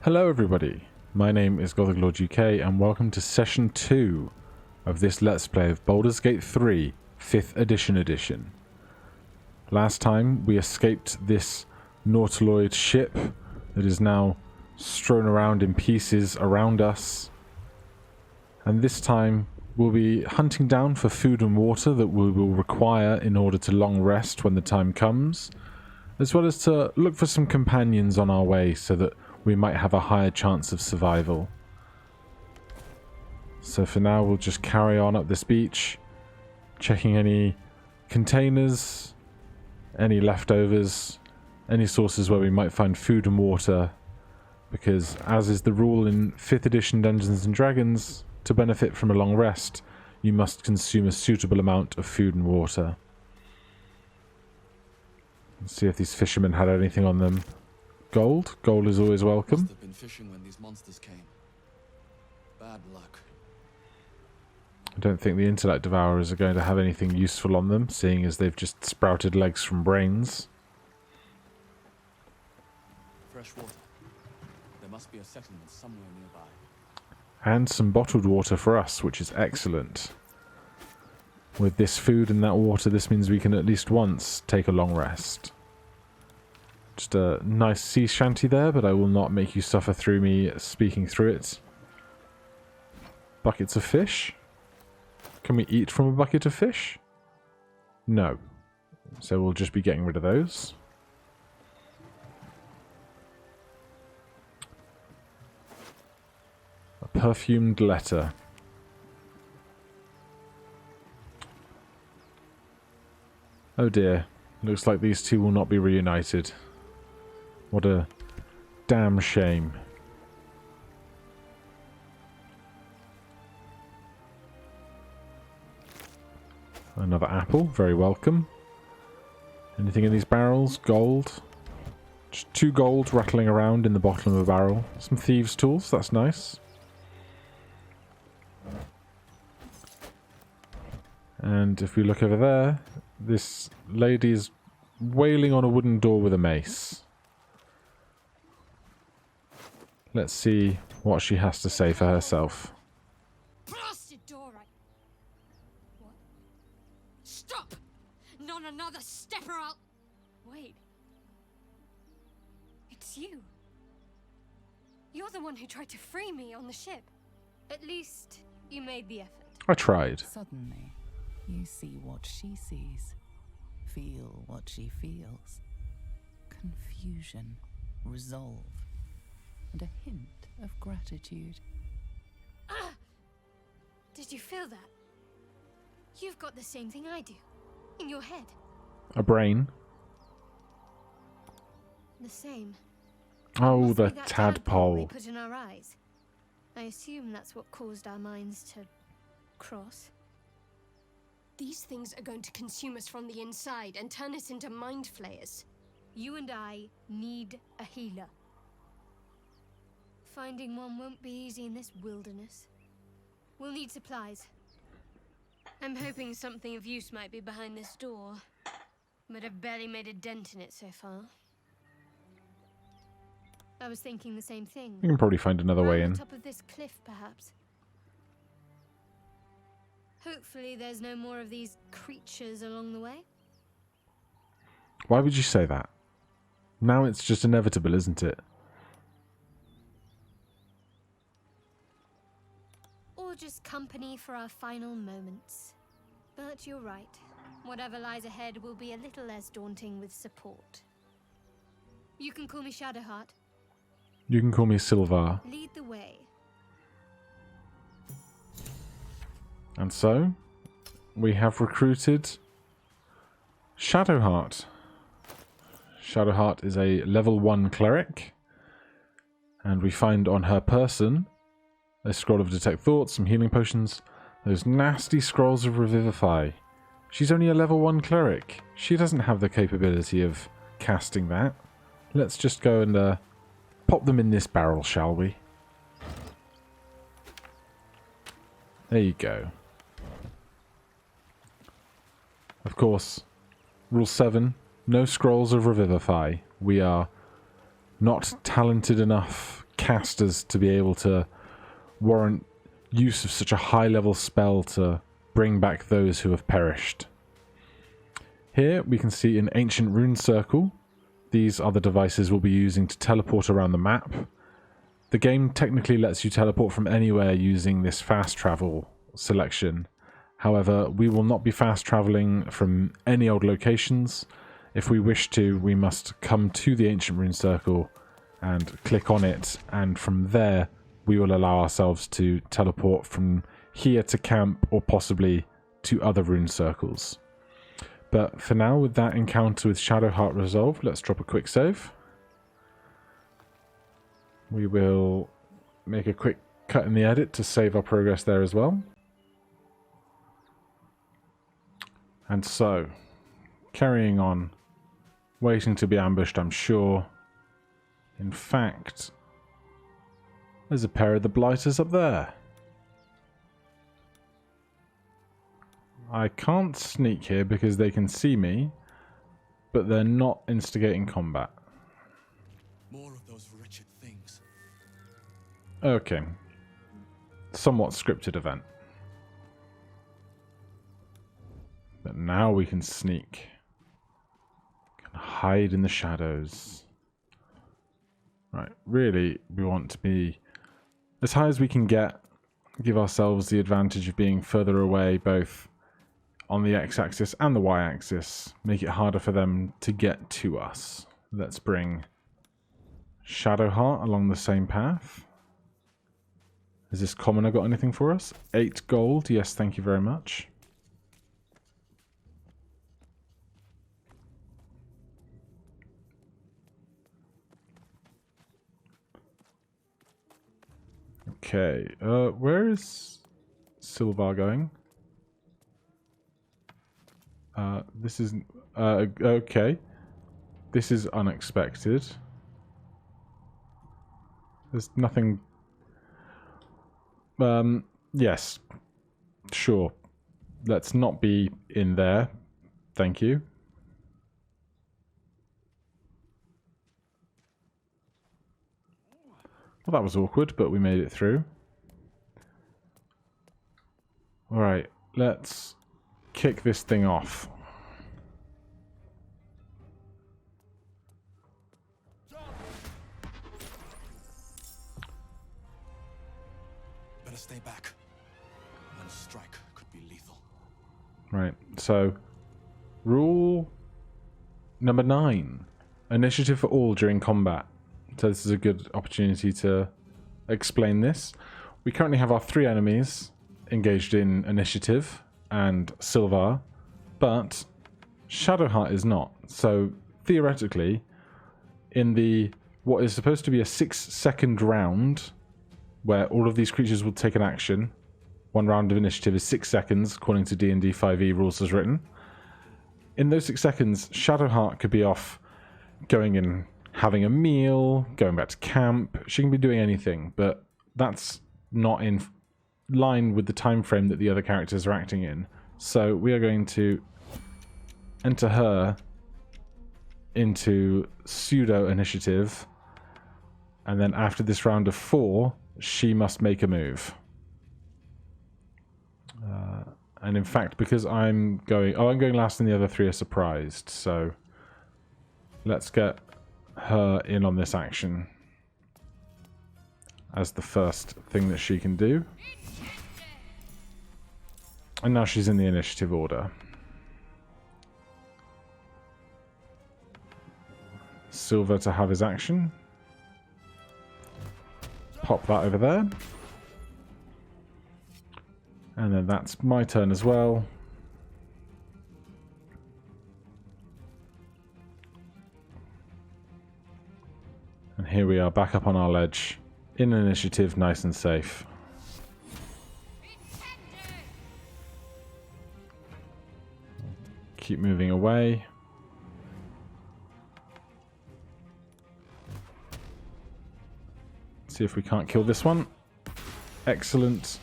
Hello everybody, my name is Gothic UK and welcome to session 2 of this Let's Play of Baldur's Gate 3 5th edition. Last time we escaped this Nautiloid ship that is now strewn around in pieces around us, and this time we'll be hunting down for food and water that we will require in order to long rest when the time comes, as well as to look for some companions on our way so that we might have a higher chance of survival. So for now we'll just carry on up this beach, checking any containers, any leftovers, any sources where we might find food and water, because as is the rule in 5th edition Dungeons & Dragons, to benefit from a long rest, you must consume a suitable amount of food and water. Let's see if these fishermen had anything on them. Gold? Gold is always welcome. Must have been fishing when these monsters came. Bad luck. I don't think the intellect devourers are going to have anything useful on them, seeing as they've just sprouted legs from brains. Fresh water. There must be a settlement somewhere nearby. And some bottled water for us, which is excellent. With this food and that water, this means we can at least once take a long rest. Just a nice sea shanty there, but I will not make you suffer through me speaking through it. Buckets of fish? Can we eat from a bucket of fish? No. So we'll just be getting rid of those. A perfumed letter. Oh dear. Looks like these two will not be reunited. What a damn shame. Another apple, very welcome. Anything in these barrels? Gold. Just 2 gold rattling around in the bottom of a barrel. Some thieves' tools, that's nice. And if we look over there, this lady is wailing on a wooden door with a mace. Let's see what she has to say for herself. Blasted door! What? Stop! Not another step or I'll... Wait. It's you. You're the one who tried to free me on the ship. At least, you made the effort. I tried. Suddenly, you see what she sees. Feel what she feels. Confusion, resolve, and a hint of gratitude. Ah! Did you feel that? You've got the same thing I do. In your head. A brain. The same. Oh, Must the be that tadpole. we put in our eyes. I assume that's what caused our minds to cross. These things are going to consume us from the inside and turn us into mind flayers. You and I need a healer. Finding one won't be easy in this wilderness. We'll need supplies. I'm hoping something of use might be behind this door, but I've barely made a dent in it so far. I was thinking the same thing. We can probably find another way Around in. the top of this cliff, perhaps. Hopefully there's no more of these creatures along the way. Why would you say that? Now it's just inevitable, isn't it? Or just company for our final moments. But you're right. Whatever lies ahead will be a little less daunting with support. You can call me Shadowheart. You can call me Silvar. Lead the way. And so, we have recruited Shadowheart. Shadowheart is a level 1 cleric, and we find on her person a scroll of Detect Thoughts, some healing potions, those nasty scrolls of Revivify. She's only a level 1 cleric. She doesn't have the capability of casting that. Let's just go and pop them in this barrel, shall we? There you go. Of course, Rule 7, no scrolls of Revivify. We are not talented enough casters to be able to warrant use of such a high-level spell to bring back those who have perished. Here we can see an ancient rune circle. These are the devices we'll be using to teleport around the map. The game technically lets you teleport from anywhere using this fast travel selection. However, we will not be fast traveling from any old locations. If we wish to, we must come to the ancient rune circle and click on it, and from there we will allow ourselves to teleport from here to camp or possibly to other rune circles. But for now, with that encounter with Shadowheart resolved, let's drop a quick save. We will make a quick cut in the edit to save our progress there as well. And so, carrying on, waiting to be ambushed, I'm sure. In fact, there's a pair of the Blighters up there. I can't sneak here because they can see me, but they're not instigating combat. More of those wretched things. Okay. Somewhat scripted event. But now we can sneak. Can hide in the shadows. Right, really, we want to be as high as we can get. Give ourselves the advantage of being further away, both on the x-axis and the y-axis. Make it harder for them to get to us. Let's bring Shadowheart along the same path. Has this commoner got anything for us? 8 gold. Yes, thank you very much. Okay, where is Sylvar going? This is okay. This is unexpected. There's nothing. Yes, sure. Let's not be in there. Thank you. Well, that was awkward, but we made it through. Alright, let's kick this thing off. Better stay back. One strike could be lethal. Right, so rule number 9. Initiative for all during combat. So this is a good opportunity to explain this. We currently have our 3 enemies engaged in initiative and Sylvar, but Shadowheart is not. So theoretically, in the what is supposed to be a 6-second round, where all of these creatures will take an action, 1 round of initiative is 6 seconds, according to D&D 5e rules as written. In those 6 seconds, Shadowheart could be off going and having a meal, going back to camp. She can be doing anything, but that's not in line with the time frame that the other characters are acting in. So we are going to enter her into pseudo initiative, and then after this round of 4, she must make a move. And in fact, because I'm going last and the other 3 are surprised, so let's get her in on this action as the first thing that she can do. And now she's in the initiative order. Silver to have his action. Pop that over there. And then that's my turn as well. And here we are back up on our ledge. In initiative, nice and safe. Keep moving away. See if we can't kill this one. Excellent.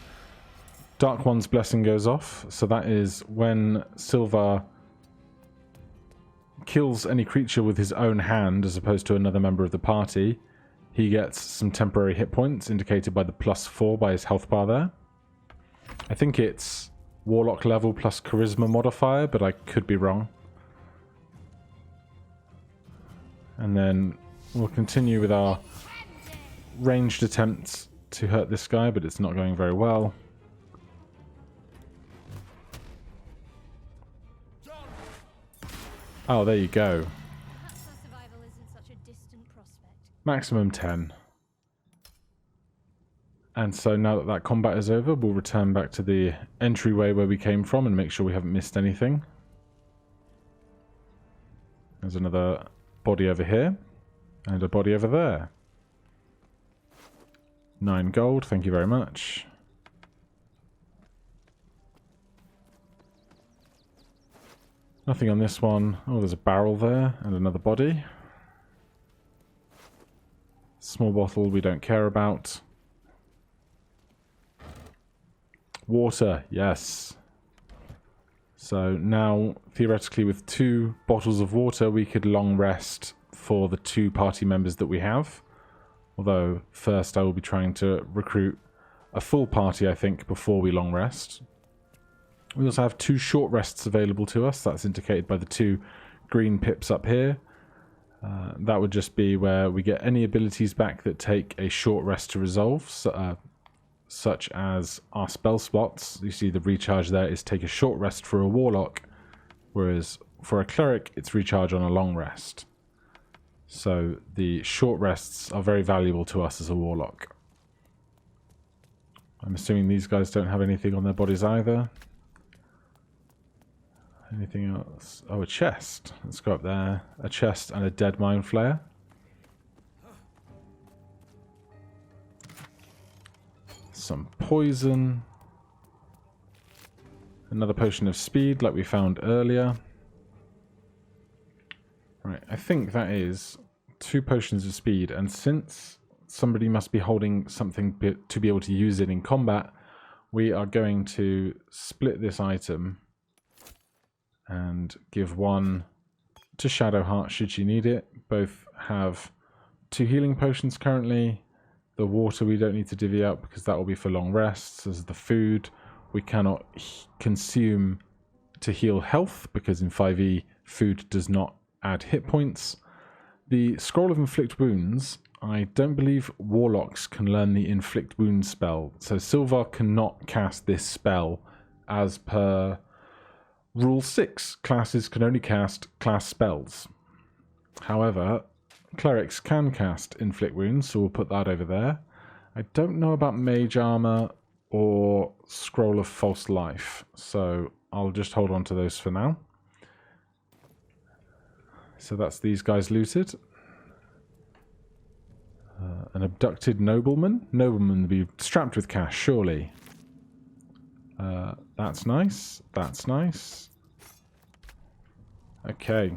Dark One's blessing goes off. So that is when Sylvar kills any creature with his own hand as opposed to another member of the party. he gets some temporary hit points indicated by the +4 by his health bar there. I think it's Warlock level plus Charisma modifier, but I could be wrong. And then we'll continue with our ranged attempts to hurt this guy, but it's not going very well. Oh, there you go. Perhaps our survival isn't such a distant prospect. Maximum 10. And so now that that combat is over, we'll return back to the entryway where we came from and make sure we haven't missed anything. There's another body over here. And a body over there. 9 gold, thank you very much. Nothing on this one. Oh, there's a barrel there and another body. Small bottle we don't care about. Water, yes. So now, theoretically, with 2 bottles of water, we could long rest for the 2 party members that we have. Although, first I will be trying to recruit a full party, I think, before we long rest. We also have 2 short rests available to us. That's indicated by the 2 green pips up here. That would just be where we get any abilities back that take a short rest to resolve, such as our spell slots. You see the recharge there is take a short rest for a warlock, whereas for a cleric it's recharge on a long rest. So the short rests are very valuable to us as a warlock. I'm assuming these guys don't have anything on their bodies either. Anything else? Oh, a chest. Let's go up there. A chest and a dead mind flayer. Some poison. Another potion of speed like we found earlier. Right, I think that is 2 potions of speed, and since somebody must be holding something to be able to use it in combat, we are going to split this item and give 1 to Shadowheart should she need it. Both have 2 healing potions currently. The water we don't need to divvy up because that will be for long rests. As the food we cannot consume to heal health because in 5e food does not add hit points. The Scroll of Inflict Wounds, I don't believe warlocks can learn the Inflict Wounds spell. So Silvar cannot cast this spell as per Rule 6. Classes can only cast class spells. However, clerics can cast Inflict Wounds, so we'll put that over there. I don't know about Mage Armor or Scroll of False Life, so I'll just hold on to those for now. So that's these guys looted. An abducted nobleman. Nobleman would be strapped with cash, surely. That's nice. That's nice. Okay.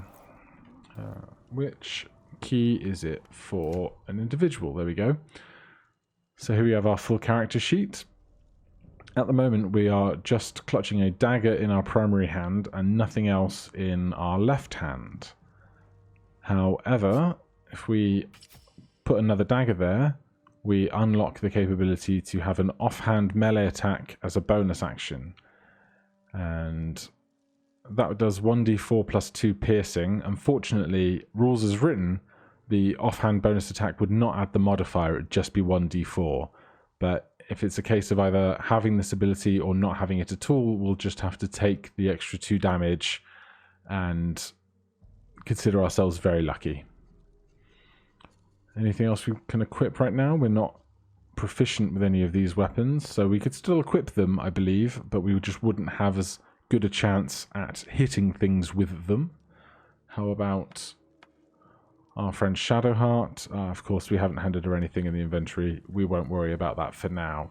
Which key is it for an individual? There we go. So here we have our full character sheet. At the moment we are just clutching a dagger in our primary hand and nothing else in our left hand. However, if we put another dagger there, we unlock the capability to have an offhand melee attack as a bonus action. And that does 1d4 plus 2 piercing. Unfortunately, rules as written, the offhand bonus attack would not add the modifier, it would just be 1d4. But if it's a case of either having this ability or not having it at all, we'll just have to take the extra 2 damage and consider ourselves very lucky. Anything else we can equip right now? We're not proficient with any of these weapons, so we could still equip them, I believe, but we just wouldn't have as good a chance at hitting things with them. How about our friend Shadowheart? Of course, we haven't handed her anything in the inventory. We won't worry about that for now.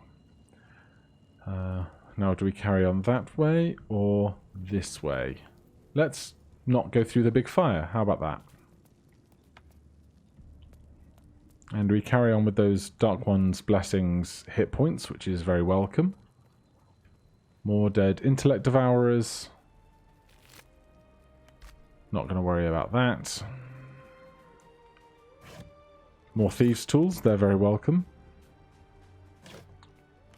Now, do we carry on that way or this way? Let's not go through the big fire. How about that? And we carry on with those Dark One's Blessings hit points, which is very welcome. More dead Intellect Devourers. Not going to worry about that. More thieves' tools, they're very welcome.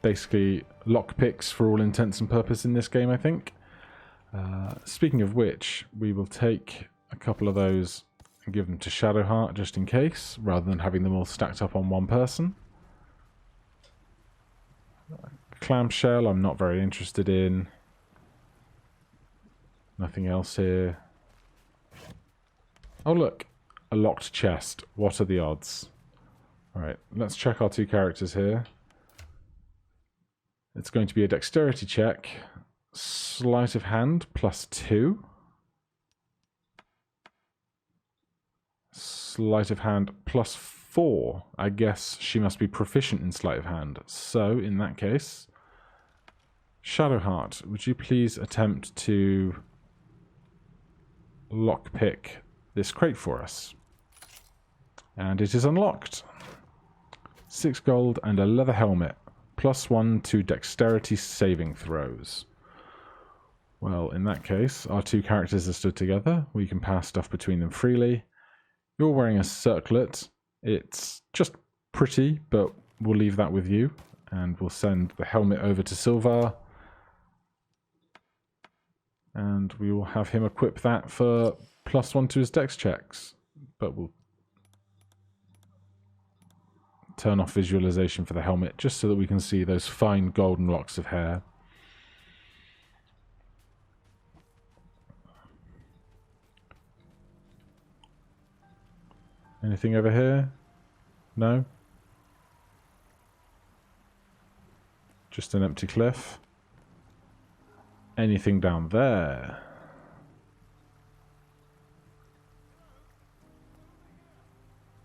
Basically, lockpicks for all intents and purposes in this game, I think. Speaking of which, we will take a couple of those and give them to Shadowheart just in case, rather than having them all stacked up on one person. Clamshell, I'm not very interested in. Nothing else here. Oh look, a locked chest. What are the odds? Alright, let's check our two characters here. It's going to be a dexterity check. Sleight of hand +2. Sleight of hand +4. I guess she must be proficient in sleight of hand. So, in that case, Shadowheart, would you please attempt to lockpick this crate for us? And it is unlocked. 6 gold and a leather helmet. +1 to dexterity saving throws. Well, in that case, our two characters are stood together. We can pass stuff between them freely. You're wearing a circlet. It's just pretty, but we'll leave that with you. And we'll send the helmet over to Silvar. And we will have him equip that for +1 to his dex checks. But we'll turn off visualization for the helmet just so that we can see those fine golden locks of hair. Anything over here? No? Just an empty cliff. Anything down there?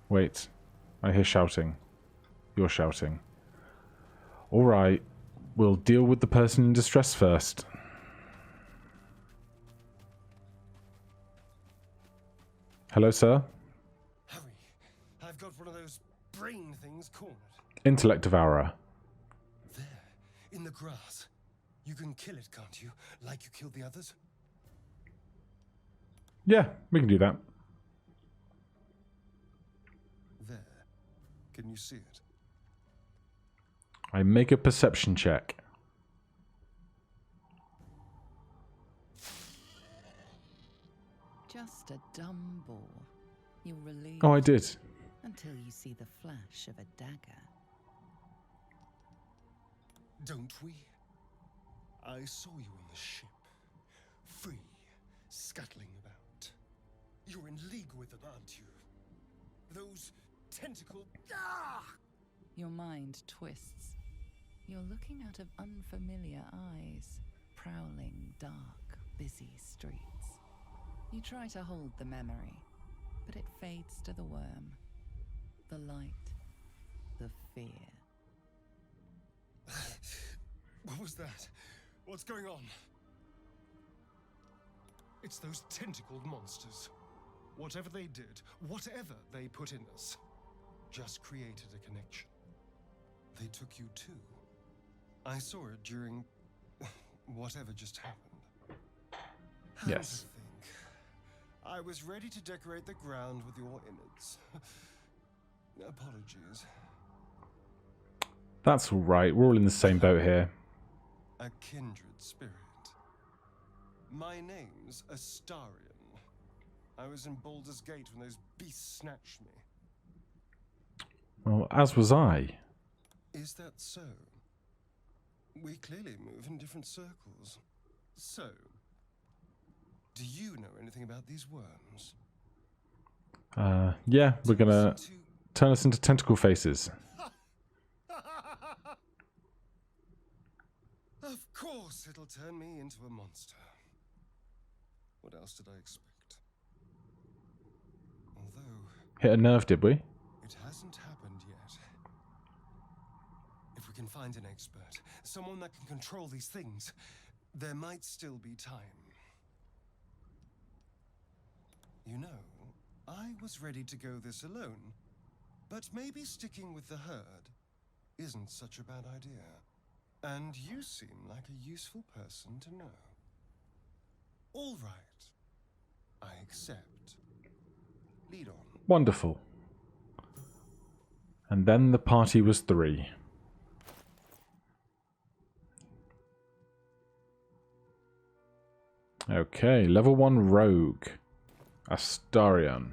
Wait, I hear shouting. You're shouting. Alright, we'll deal with the person in distress first. Hello, sir? Hurry, I've got one of those brain things cornered. Intellect Devourer. There, in the grass. You can kill it, can't you? Like you killed the others? Yeah, we can do that. There. Can you see it? I make a perception check. Just a dumb boar. You'll relieve Oh, I did. until you see the flash of a dagger. Don't we? I saw you on the ship. Free, scuttling about. You're in league with them, aren't you? Those tentacle... Ah! Your mind twists. You're looking out of unfamiliar eyes, prowling dark, busy streets. You try to hold the memory, but it fades to the worm. The light, the fear. What was that? What's going on? It's those tentacled monsters. Whatever they did, whatever they put in us, just created a connection. They took you too. I saw it during whatever just happened. Yes. How to think. I was ready to decorate the ground with your innards. Apologies. That's alright, we're all in the same boat here. A kindred spirit. My name's Astarion. I was in Baldur's Gate when those beasts snatched me. Well, as was I. Is that so? We clearly move in different circles. So, do you know anything about these worms? Yeah, we're gonna Listen turn us into tentacle faces. Of course it'll turn me into a monster. What else did I expect? Although, Hit a nerve, did we? it hasn't happened yet. If we can find an expert, someone that can control these things, there might still be time. You know, I was ready to go this alone, but maybe sticking with the herd isn't such a bad idea. And you seem like a useful person to know. All right. I accept. Lead on. Wonderful. And then the party was 3. Okay, level 1 rogue. Astarion.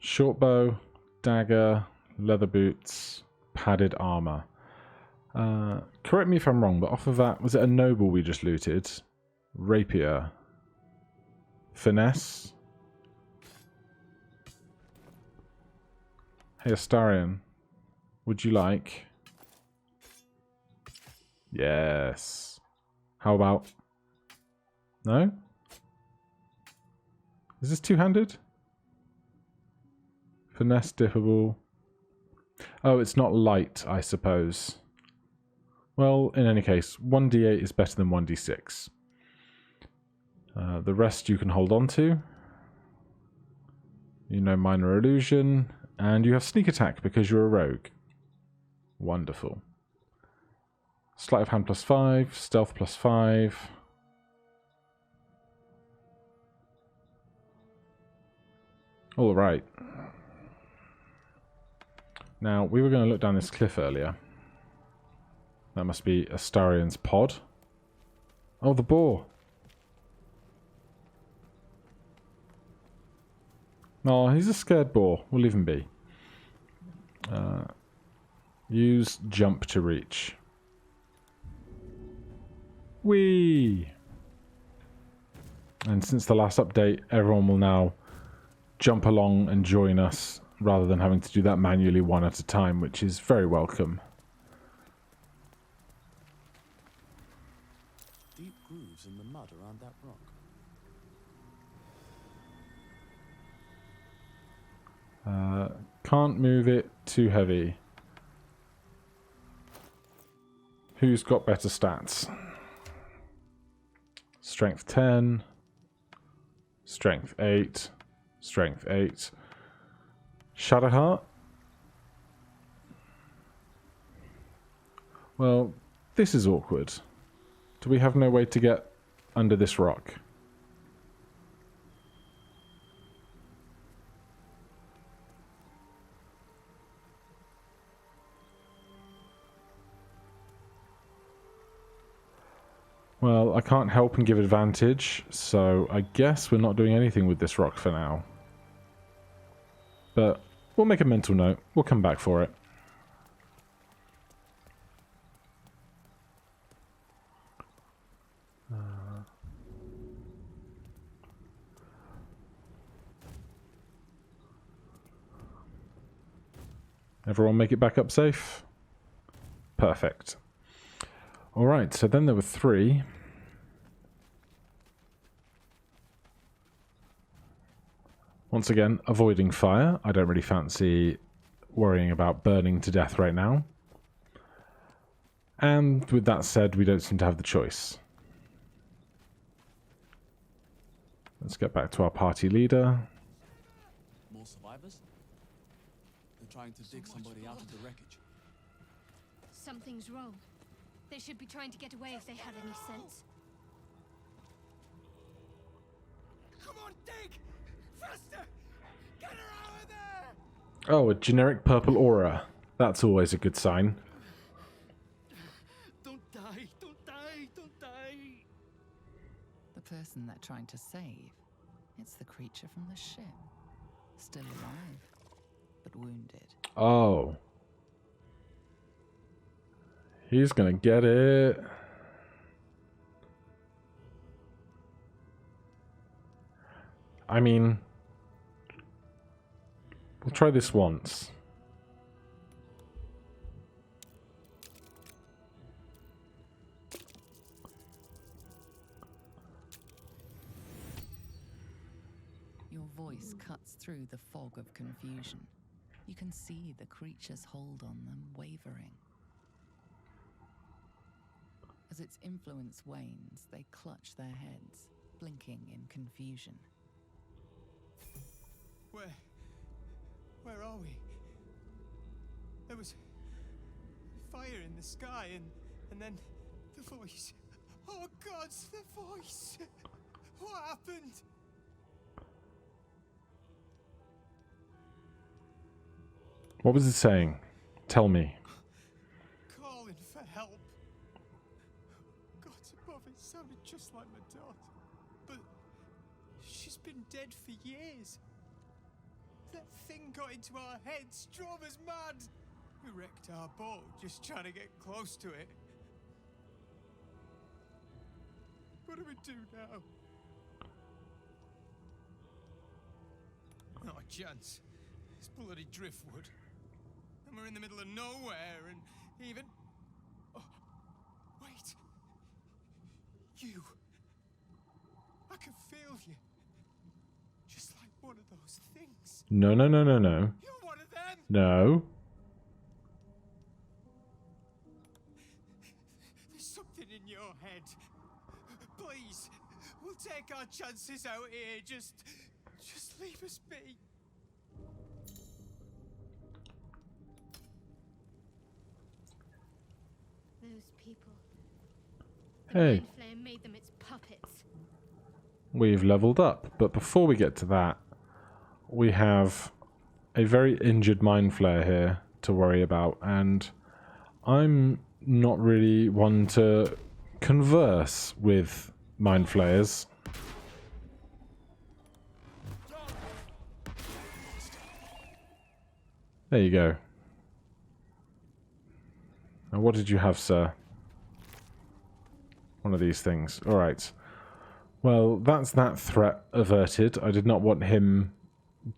Shortbow, dagger, leather boots, padded armor. Correct me if I'm wrong, but off of that, was it a noble we just looted? Rapier. Finesse. Hey Astarion, would you like? Yes. How about? No? Is this two-handed? Finesse dippable. Oh, it's not light, I suppose. Well, in any case, 1d8 is better than 1d6. The rest you can hold on to. You know minor illusion. And you have sneak attack because you're a rogue. Wonderful. Sleight of hand +5, stealth +5. Alright. Now, we were going to look down this cliff earlier. That must be Astarion's pod. Oh, the boar. Oh, he's a scared boar. We'll leave him be. Use jump to reach. Whee! And since the last update, everyone will now jump along and join us rather than having to do that manually one at a time, which is very welcome. Deep grooves in the mud around that rock. Can't move it, too heavy. Who's got better stats? Strength 10, Strength 8, Strength 8. Shadowheart? Well, this is awkward. Do we have no way to get under this rock? Well, I can't help and give advantage, so I guess we're not doing anything with this rock for now. But we'll make a mental note. We'll come back for it. Everyone make it back up safe? Perfect. Alright, so then there were 3. Once again, avoiding fire. I don't really fancy worrying about burning to death right now. And with that said, we don't seem to have the choice. Let's get back to our party leader. More survivors? They're trying to dig somebody out of the wreckage. Something's wrong. They should be trying to get away if they had any sense. Come on, dig! Faster! Get her out of there! Oh, a generic purple aura. That's always a good sign. Don't die! Don't die! Don't die! The person they're trying to save. It's the creature from the ship. Still alive, but wounded. Oh. He's gonna get it. I mean, we'll try this once. Your voice cuts through the fog of confusion. You can see the creature's hold on them wavering. As its influence wanes, they clutch their heads, blinking in confusion. Where are we? There was fire in the sky and then the voice. Oh gods, the voice! What happened? What was it saying? Tell me. Calling for help. God above, it sounded just like my daughter. But she's been dead for years. That thing got into our heads, drove us mad. We wrecked our boat just trying to get close to it. What do we do now? Not a chance. It's bloody driftwood. And we're in the middle of nowhere, and even... Oh, wait. You. I can feel you. Just like one of those things. No, no, no, no, no. You're one of them. No. There's something in your head. Please, we'll take our chances out here. Just leave us be. Those people. The Hey. Mind Flayer made them its puppets. We've leveled up, but before we get to that, we have a very injured Mind Flayer here to worry about, and I'm not really one to converse with Mind Flayers. There you go. Now what did you have, sir? One of these things. Alright. Well, that's that threat averted. I did not want him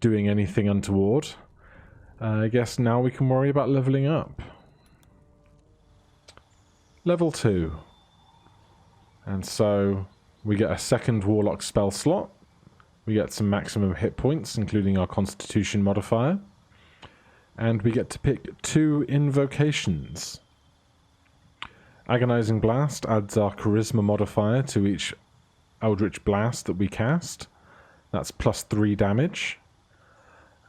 doing anything untoward. I guess now we can worry about leveling up. Level 2. And so we get a second Warlock spell slot. We get some maximum hit points, including our Constitution modifier. And we get to pick 2 invocations. Agonizing Blast adds our Charisma modifier to each Eldritch Blast that we cast. That's plus 3 damage.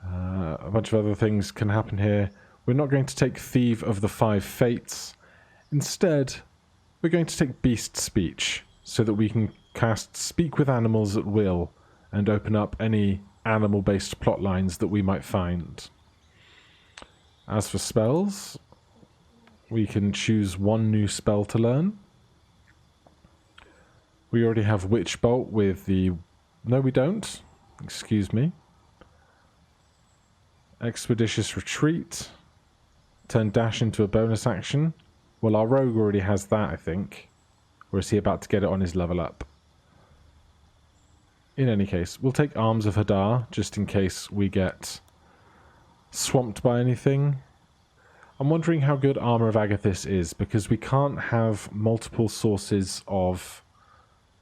A bunch of other things can happen here. We're not going to take Thief of the 5 Fates. Instead, we're going to take Beast Speech, so that we can cast Speak with Animals at will, and open up any animal-based plot lines that we might find. As for spells, we can choose 1 new spell to learn. We already have Witch Bolt with the... No, we don't. Excuse me. Expeditious Retreat. Turn Dash into a bonus action. Well, our Rogue already has that, I think. Or is he about to get it on his level up? In any case, we'll take Arms of Hadar, just in case we get swamped by anything. I'm wondering how good Armor of Agathis is, because we can't have multiple sources of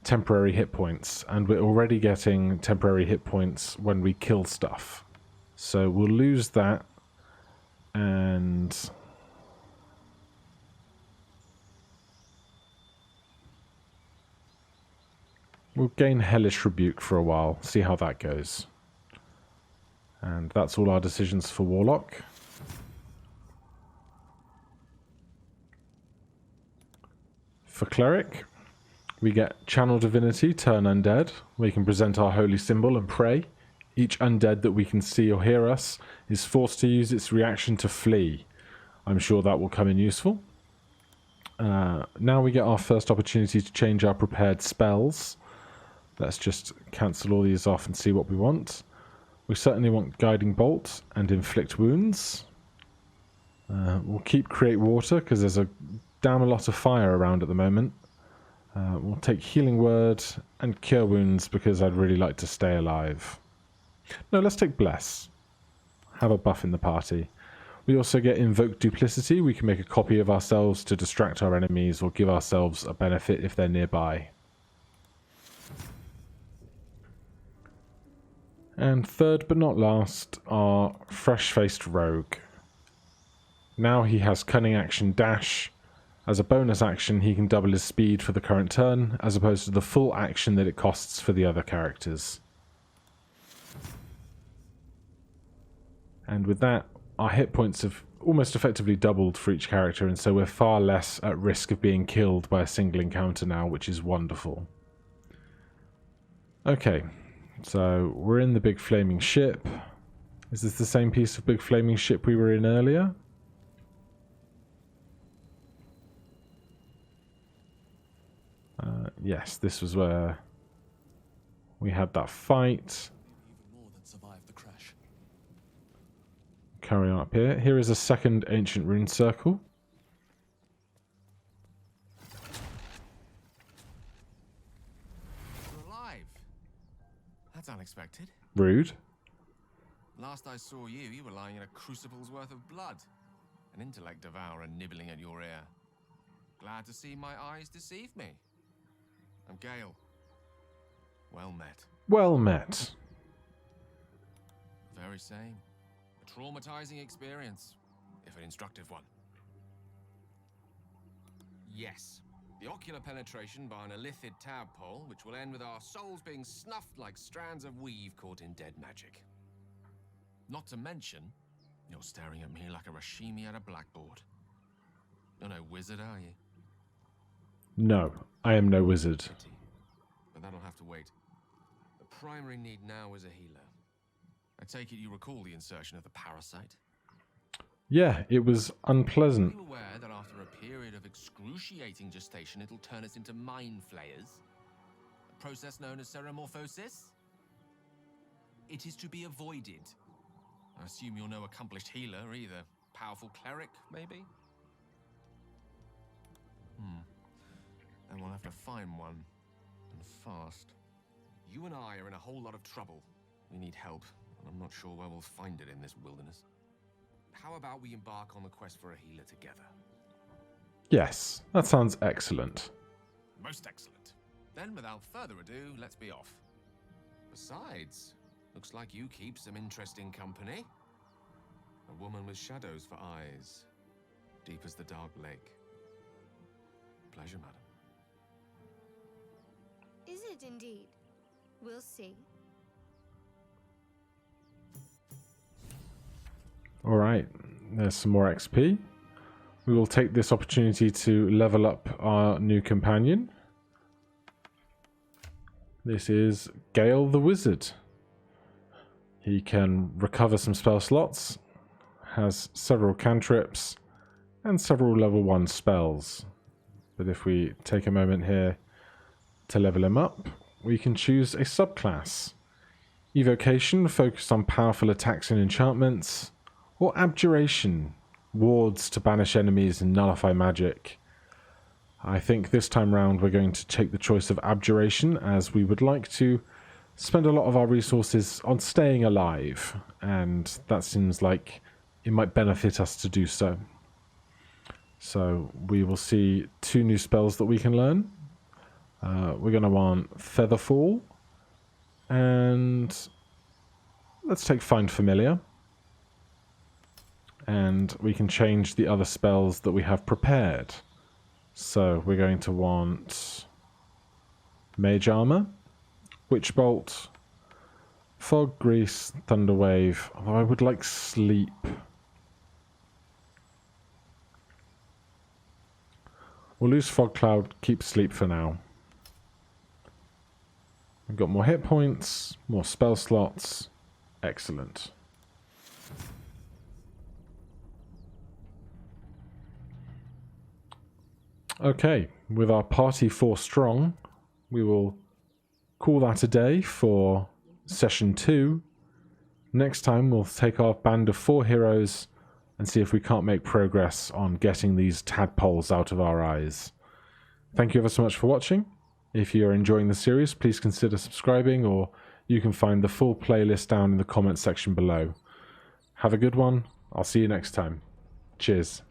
temporary hit points, and we're already getting temporary hit points when we kill stuff. So we'll lose that, and we'll gain Hellish Rebuke for a while, see how that goes. And that's all our decisions for Warlock. For Cleric, we get Channel Divinity, Turn Undead. We can present our holy symbol and pray. Each undead that we can see or hear us is forced to use its reaction to flee. I'm sure that will come in useful. Now we get our first opportunity to change our prepared spells. Let's just cancel all these off and see what we want. We certainly want Guiding Bolt and Inflict Wounds. We'll keep Create Water, because there's a damn a lot of fire around at the moment. We'll take Healing Word and Cure Wounds, because I'd really like to stay alive. No, let's take Bless. Have a buff in the party. We also get Invoke Duplicity. We can make a copy of ourselves to distract our enemies, or give ourselves a benefit if they're nearby. And third but not last, our fresh-faced Rogue. Now he has Cunning Action Dash. As a bonus action, he can double his speed for the current turn, as opposed to the full action that it costs for the other characters. And with that, our hit points have almost effectively doubled for each character, and so we're far less at risk of being killed by a single encounter now, which is wonderful. Okay, so we're in the big flaming ship. Is this the same piece of big flaming ship we were in earlier? Yes, this was where we had that fight. Even more than survived the crash. Carry on up here. Here is a second ancient rune circle. You're alive. That's unexpected. Rude. Last I saw you, you were lying in a crucible's worth of blood. An intellect devourer nibbling at your ear. Glad to see my eyes deceive me. I'm Gale. Well met. Well met. Very same. A traumatizing experience, if an instructive one. Yes. The ocular penetration by an illithid tadpole, which will end with our souls being snuffed like strands of weave caught in dead magic. Not to mention, you're staring at me like a Rashimi at a blackboard. You're no wizard, are you? No, I am no wizard. Pity. But that'll have to wait. The primary need now is a healer. I take it you recall the insertion of the parasite? Yeah, it was Are unpleasant. you aware that after a period of excruciating gestation, it'll turn us into mind flayers? A process known as ceremorphosis? It is to be avoided. I assume you're no accomplished healer either. Powerful cleric, maybe? Then we'll have to find one. And fast. You and I are in a whole lot of trouble. We need help, and I'm not sure where we'll find it in this wilderness. How about we embark on the quest for a healer together? Yes, that sounds excellent. Most excellent. Then, without further ado, let's be off. Besides, looks like you keep some interesting company. A woman with shadows for eyes, deep as the dark lake. Pleasure, madam. Is it indeed? We'll see. Alright, there's some more XP. We will take this opportunity to level up our new companion. This is Gale the Wizard. He can recover some spell slots, has several cantrips, and several level 1 spells. But if we take a moment here to level him up, we can choose a subclass. Evocation, focused on powerful attacks and enchantments, or Abjuration, wards to banish enemies and nullify magic. I think this time round we're going to take the choice of Abjuration, as we would like to spend a lot of our resources on staying alive, and that seems like it might benefit us to do so. So we will see 2 new spells that we can learn. We're going to want Featherfall, and let's take Find Familiar. And we can change the other spells that we have prepared. So we're going to want Mage Armor, Witch Bolt, Fog, Grease, Thunder Wave, although I would like Sleep. We'll lose Fog Cloud, keep Sleep for now. We've got more hit points, more spell slots. Excellent. Okay, with our party 4 strong, we will call that a day for session 2. Next time we'll take our band of 4 heroes and see if we can't make progress on getting these tadpoles out of our eyes. Thank you ever so much for watching. If you're enjoying the series, please consider subscribing, or you can find the full playlist down in the comments section below. Have a good one. I'll see you next time. Cheers.